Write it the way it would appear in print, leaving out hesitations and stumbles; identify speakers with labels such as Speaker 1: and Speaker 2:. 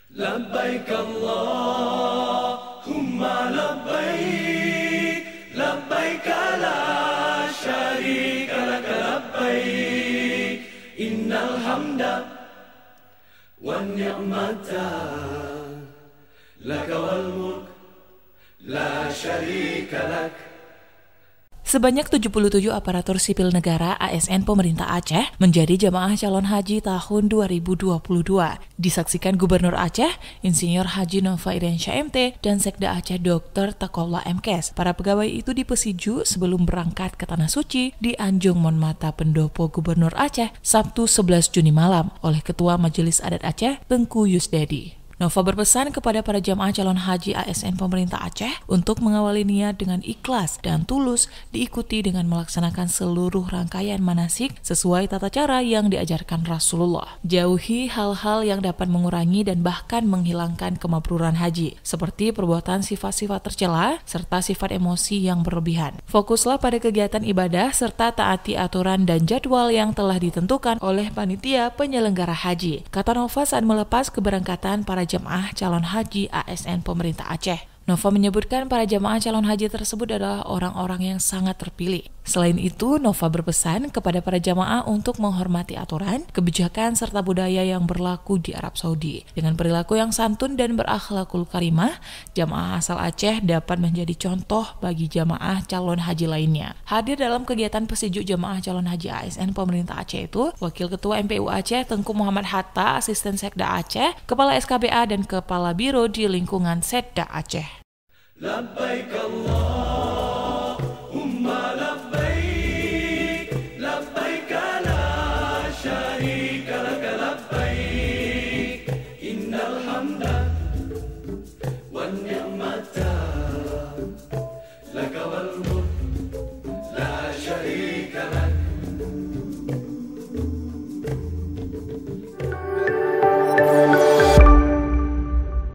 Speaker 1: Labbaik Allahumma labbaik, labbaik la syarika lak labbaik, innal hamda wan ni'mata lak wal mulk la syarika lak.
Speaker 2: Sebanyak 77 aparatur sipil negara ASN pemerintah Aceh menjadi jamaah calon haji tahun 2022. Disaksikan Gubernur Aceh, Insinyur Haji Nova Iriansyah MT, dan Sekda Aceh Dr. Takola Mkes. Para pegawai itu dipesiju sebelum berangkat ke Tanah Suci di Anjung Monmata Pendopo Gubernur Aceh Sabtu 11 Juni malam oleh Ketua Majelis Adat Aceh Tengku Yusdedi. Nova berpesan kepada para jamaah calon haji ASN pemerintah Aceh untuk mengawali niat dengan ikhlas dan tulus, diikuti dengan melaksanakan seluruh rangkaian manasik sesuai tata cara yang diajarkan Rasulullah. Jauhi hal-hal yang dapat mengurangi dan bahkan menghilangkan kemabruran haji, seperti perbuatan sifat-sifat tercela serta sifat emosi yang berlebihan. Fokuslah pada kegiatan ibadah serta taati aturan dan jadwal yang telah ditentukan oleh panitia penyelenggara haji, kata Nova saat melepas keberangkatan para jemaah calon haji ASN pemerintah Aceh. Nova menyebutkan para jemaah calon haji tersebut adalah orang-orang yang sangat terpilih. Selain itu, Nova berpesan kepada para jemaah untuk menghormati aturan, kebijakan, serta budaya yang berlaku di Arab Saudi. Dengan perilaku yang santun dan berakhlakul karimah, jemaah asal Aceh dapat menjadi contoh bagi jemaah calon haji lainnya. Hadir dalam kegiatan pesejuk jemaah calon haji ASN pemerintah Aceh itu, Wakil Ketua MPU Aceh Tengku Muhammad Hatta, Asisten Sekda Aceh, Kepala SKBA, dan Kepala Biro di lingkungan Setda Aceh.
Speaker 1: Labbaik Allahumma labbaik, labbaik la syarika lak labbaik, innal hamda wan ni'mata lak wal mulk